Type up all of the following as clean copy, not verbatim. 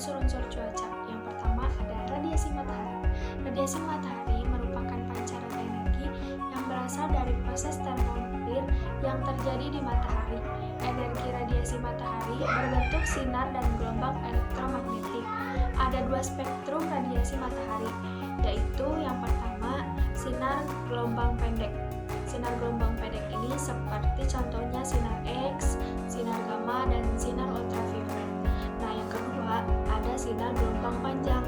unsur-unsur cuaca. Yang pertama ada radiasi matahari. Radiasi matahari merupakan pancaran energi yang berasal dari proses termonuclear yang terjadi di matahari. Energi radiasi matahari berbentuk sinar dan gelombang elektromagnetik. Ada dua spektrum radiasi matahari, yaitu yang pertama sinar gelombang pendek. Sinar gelombang pendek ini seperti contohnya sinar X, sinar gamma, dan sinar ultraviolet. Nah, yang kedua ada sinar gelombang panjang.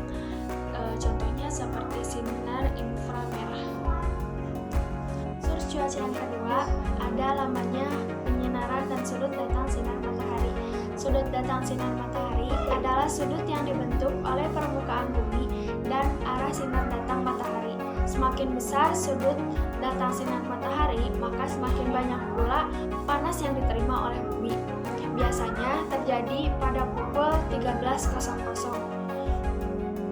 Contohnya seperti sinar inframerah. Source cuaca yang kedua ada lamanya penyinaran dan sudut datang sinar matahari. Sudut datang sinar matahari adalah sudut yang dibentuk oleh permukaan bumi dan arah sinar datang matahari. Semakin besar sudut datang sinar matahari, maka semakin banyak pula panas yang diterima oleh bumi. Biasanya terjadi pada pukul 13.00.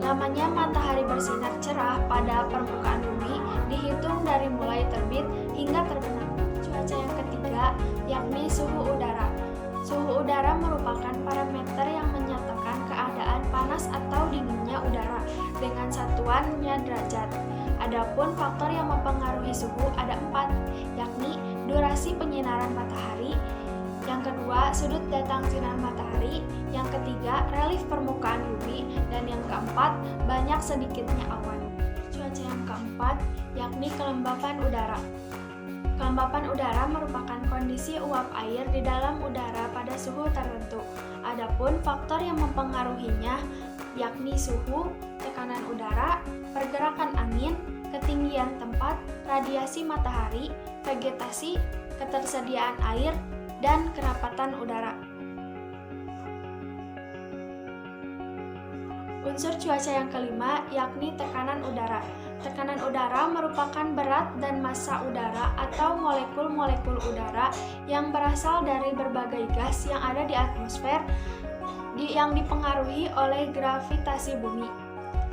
Lamanya matahari bersinar cerah pada permukaan bumi dihitung dari mulai terbit hingga terbenam. Cuaca yang ketiga yakni suhu udara. Suhu udara merupakan parameter yang menyatakan keadaan panas atau dinginnya udara dengan satuannya derajat. Adapun faktor yang mempengaruhi suhu ada 4, yakni durasi penyinaran matahari, yang kedua sudut datang sinar matahari, yang ketiga relief permukaan bumi, dan yang keempat banyak sedikitnya awan. Cuaca yang keempat yakni kelembapan udara. Kelembapan udara merupakan kondisi uap air di dalam udara pada suhu tertentu. Adapun faktor yang mempengaruhinya yakni suhu, tekanan udara, pergerakan angin, ketinggian tempat, radiasi matahari, vegetasi, ketersediaan air, dan kerapatan udara. Unsur cuaca yang kelima yakni tekanan udara. Tekanan udara merupakan berat dan massa udara atau molekul-molekul udara yang berasal dari berbagai gas yang ada di atmosfer yang dipengaruhi oleh gravitasi bumi.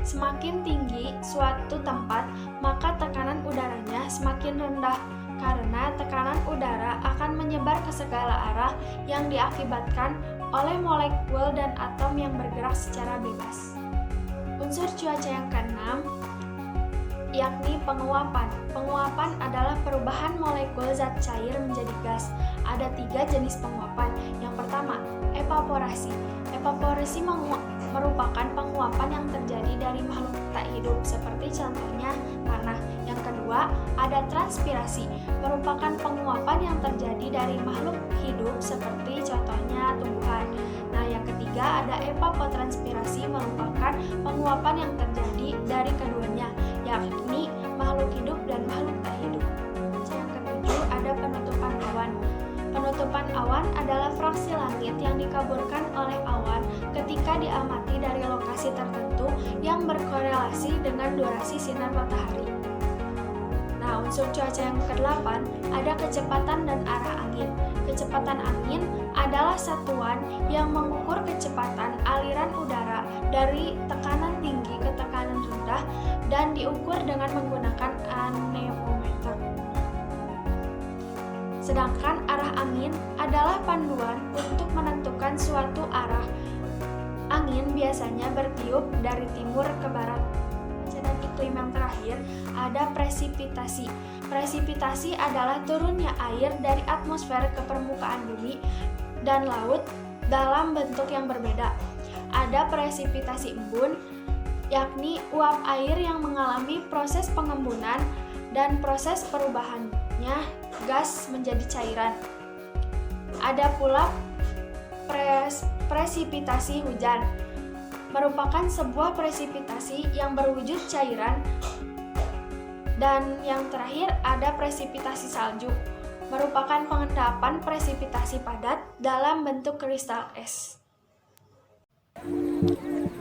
Semakin tinggi suatu tempat, maka tekanan udaranya semakin rendah karena tekanan udara akan menyebar ke segala arah yang diakibatkan oleh molekul dan atom yang bergerak secara bebas. Unsur cuaca yang keenam yakni penguapan. Penguapan adalah perubahan molekul zat cair menjadi gas. Ada 3 jenis penguapan. Yang pertama, evaporasi. Evaporasi merupakan penguapan yang terjadi dari makhluk tak hidup, seperti contohnya tanah. Yang kedua, ada transpirasi, merupakan penguapan yang terjadi dari makhluk hidup, seperti contohnya tumbuhan. Nah, yang ketiga, ada evapotranspirasi, merupakan penguapan yang terjadi dari keduanya, yakni makhluk hidup dan makhluk tak hidup. Yang ketujuh, ada penutupan awan. Penutupan awan adalah fraksi langit yang dikaburkan oleh awan ketika diamati dari lokasi tertentu yang berkorelasi dengan durasi sinar matahari. Nah, unsur cuaca yang ke-8 ada kecepatan dan arah angin. Kecepatan angin adalah satuan yang mengukur kecepatan aliran udara dari tekanan tinggi ke tekanan rendah dan diukur dengan menggunakan anemometer. Sedangkan arah angin adalah panduan untuk menentukan suatu arah. Angin biasanya bertiup dari timur ke barat. Dan iklim yang terakhir ada presipitasi. Presipitasi adalah turunnya air dari atmosfer ke permukaan bumi dan laut dalam bentuk yang berbeda. Ada presipitasi embun, yakni uap air yang mengalami proses pengembunan dan proses perubahannya gas menjadi cairan. Ada pula presipitasi hujan, merupakan sebuah presipitasi yang berwujud cairan. Dan yang terakhir ada presipitasi salju, merupakan pengendapan presipitasi padat dalam bentuk kristal es.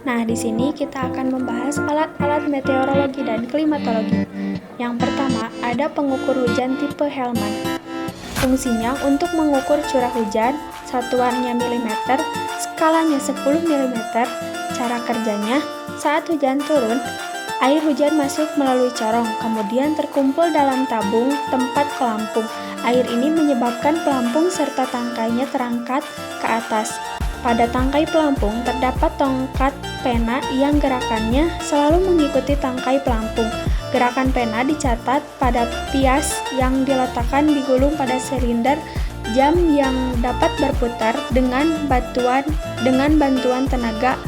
Nah, di sini kita akan membahas alat-alat meteorologi dan klimatologi. Yang pertama, ada pengukur hujan tipe Hellman. Fungsinya untuk mengukur curah hujan, satuannya milimeter, skalanya 10 mm. Cara kerjanya, saat hujan turun, air hujan masuk melalui corong, kemudian terkumpul dalam tabung tempat pelampung. Air ini menyebabkan pelampung serta tangkainya terangkat ke atas. Pada tangkai pelampung terdapat tongkat pena yang gerakannya selalu mengikuti tangkai pelampung. Gerakan pena dicatat pada pias yang diletakkan di gulung pada silinder jam yang dapat berputar dengan bantuan tenaga.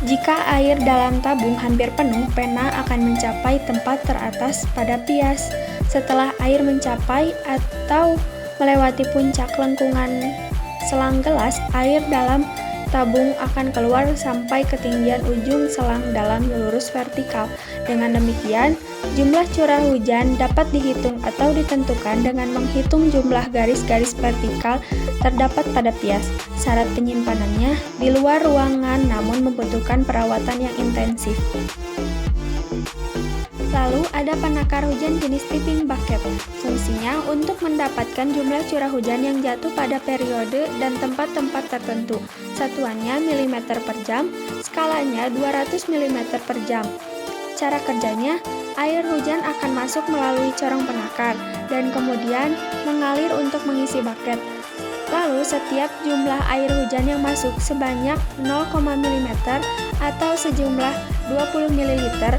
Jika air dalam tabung hampir penuh, pena akan mencapai tempat teratas pada pias. Setelah air mencapai atau melewati puncak lengkungan selang gelas, air dalam tabung akan keluar sampai ketinggian ujung selang dalam lurus vertikal. Dengan demikian, jumlah curah hujan dapat dihitung atau ditentukan dengan menghitung jumlah garis-garis vertikal terdapat pada pias. Syarat penyimpanannya di luar ruangan namun membutuhkan perawatan yang intensif. Lalu ada penakar hujan jenis tipping bucket. Fungsinya untuk mendapatkan jumlah curah hujan yang jatuh pada periode dan tempat-tempat tertentu. Satuannya mm per jam, skalanya 200 mm per jam. Cara kerjanya, air hujan akan masuk melalui corong penakar dan kemudian mengalir untuk mengisi bucket. Lalu setiap jumlah air hujan yang masuk sebanyak 0, mm atau sejumlah 20 ml,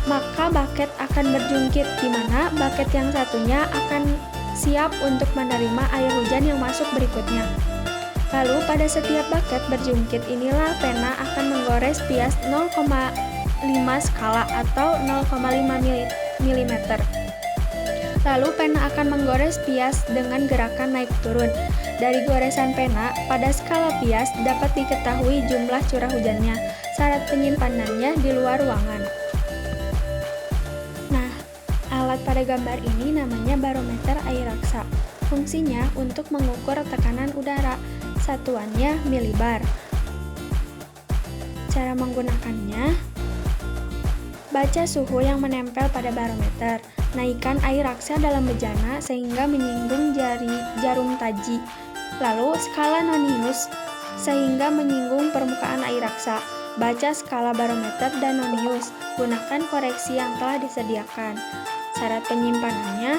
maka bucket akan berjungkit, di mana bucket yang satunya akan siap untuk menerima air hujan yang masuk berikutnya. Lalu pada setiap bucket berjungkit inilah pena akan menggores pias 0,5 skala atau 0,5 mm. Lalu pena akan menggores pias dengan gerakan naik turun. Dari goresan pena pada skala pias dapat diketahui jumlah curah hujannya. Syarat penyimpanannya di luar ruangan. Alat pada gambar ini namanya barometer air raksa. Fungsinya untuk mengukur tekanan udara. Satuannya milibar. Cara menggunakannya, baca suhu yang menempel pada barometer. Naikkan air raksa dalam bejana sehingga menyinggung jarum taji. Lalu skala nonius sehingga menyinggung permukaan air raksa. Baca skala barometer dan nonius. Gunakan koreksi yang telah disediakan. Syarat penyimpanannya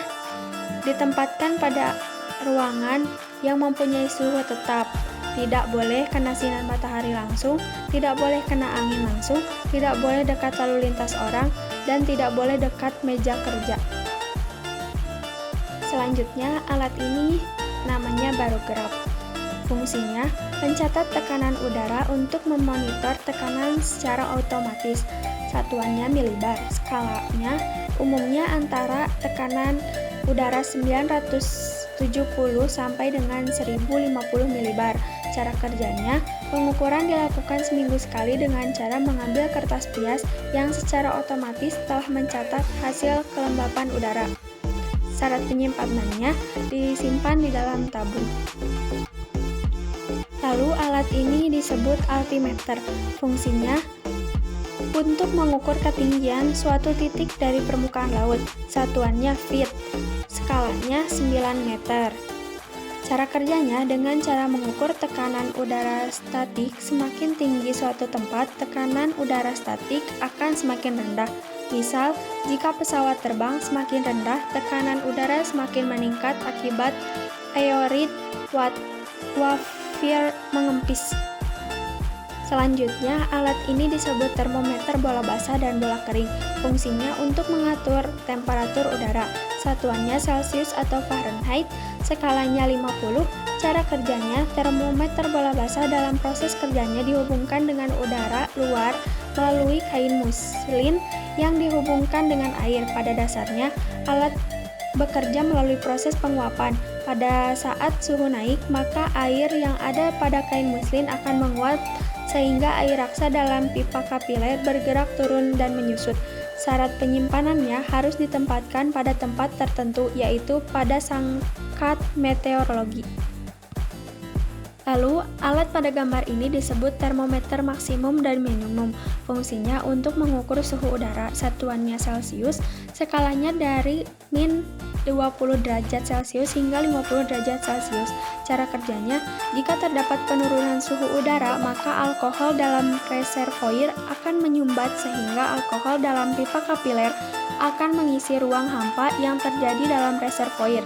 ditempatkan pada ruangan yang mempunyai suhu tetap. Tidak boleh kena sinar matahari langsung, tidak boleh kena angin langsung, tidak boleh dekat lalu lintas orang, dan tidak boleh dekat meja kerja. Selanjutnya, alat ini namanya barograf. Fungsinya mencatat tekanan udara untuk memonitor tekanan secara otomatis. Satuannya milibar. Skalanya umumnya antara tekanan udara 970 sampai dengan 1050 milibar. Cara kerjanya, pengukuran dilakukan seminggu sekali dengan cara mengambil kertas pias yang secara otomatis telah mencatat hasil kelembapan udara. Syarat penyimpanannya disimpan di dalam tabung. Lalu alat ini disebut altimeter. Fungsinya untuk mengukur ketinggian suatu titik dari permukaan laut. Satuannya feet, skalanya 9 meter. Cara kerjanya dengan cara mengukur tekanan udara statik. Semakin tinggi suatu tempat, tekanan udara statik akan semakin rendah. Misal, jika pesawat terbang semakin rendah, tekanan udara semakin meningkat akibat aeroid wafir mengempis. Selanjutnya, alat ini disebut termometer bola basah dan bola kering. Fungsinya untuk mengatur temperatur udara. Satuannya Celcius atau Fahrenheit, skalanya 50. Cara kerjanya, termometer bola basah dalam proses kerjanya dihubungkan dengan udara luar melalui kain muslin yang dihubungkan dengan air. Pada dasarnya, alat bekerja melalui proses penguapan. Pada saat suhu naik, maka air yang ada pada kain muslin akan menguap sehingga air raksa dalam pipa kapiler bergerak turun dan menyusut. Syarat penyimpanannya harus ditempatkan pada tempat tertentu, yaitu pada sangkat meteorologi. Lalu, alat pada gambar ini disebut termometer maksimum dan minimum. Fungsinya untuk mengukur suhu udara. Satuannya Celcius, skalanya dari min 20 derajat Celcius hingga 50 derajat Celcius. Cara kerjanya, jika terdapat penurunan suhu udara, maka alkohol dalam reservoir akan menyumbat sehingga alkohol dalam pipa kapiler akan mengisi ruang hampa yang terjadi dalam reservoir.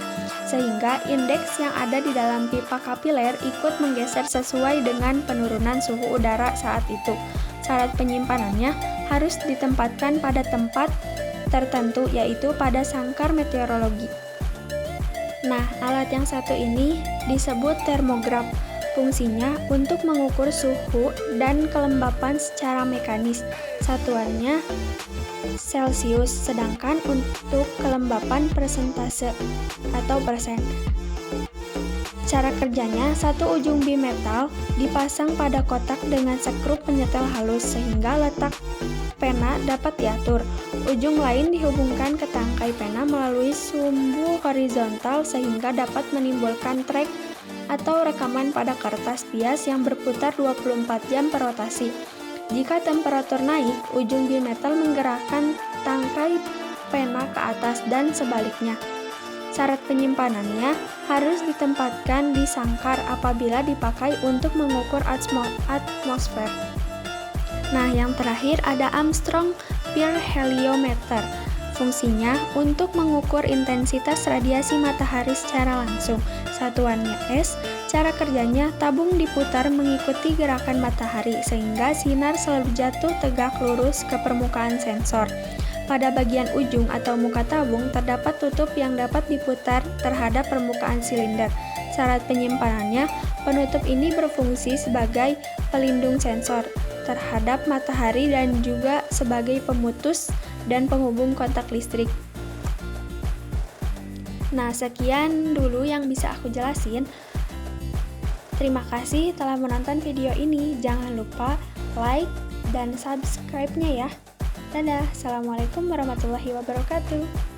sehingga indeks yang ada di dalam pipa kapiler ikut menggeser sesuai dengan penurunan suhu udara saat itu. Syarat penyimpanannya harus ditempatkan pada tempat tertentu, yaitu pada sangkar meteorologi. Nah, alat yang satu ini disebut termograf. Fungsinya untuk mengukur suhu dan kelembapan secara mekanis. Satuannya Celcius, sedangkan untuk kelembapan persentase atau persen. Cara kerjanya, satu ujung bimetal dipasang pada kotak dengan sekrup penyetel halus sehingga letak pena dapat diatur. Ujung lain dihubungkan ke tangkai pena melalui sumbu horizontal sehingga dapat menimbulkan trek atau rekaman pada kertas bias yang berputar 24 jam per rotasi. Jika temperatur naik, ujung bimetal menggerakkan tangkai pena ke atas dan sebaliknya. Syarat penyimpanannya harus ditempatkan di sangkar apabila dipakai untuk mengukur atmosfer. Nah, yang terakhir ada Armstrong Pear Heliometer. Fungsinya untuk mengukur intensitas radiasi matahari secara langsung. Satuannya S. Cara kerjanya, tabung diputar mengikuti gerakan matahari sehingga sinar selalu jatuh tegak lurus ke permukaan sensor. Pada bagian ujung atau muka tabung terdapat tutup yang dapat diputar terhadap permukaan silinder. Syarat penyimpanannya, penutup ini berfungsi sebagai pelindung sensor terhadap matahari dan juga sebagai pemutus dan penghubung kontak listrik. Nah, sekian dulu yang bisa aku jelasin. Terima kasih telah menonton video ini. Jangan lupa like dan subscribe-nya ya. Dadah, Assalamualaikum warahmatullahi wabarakatuh.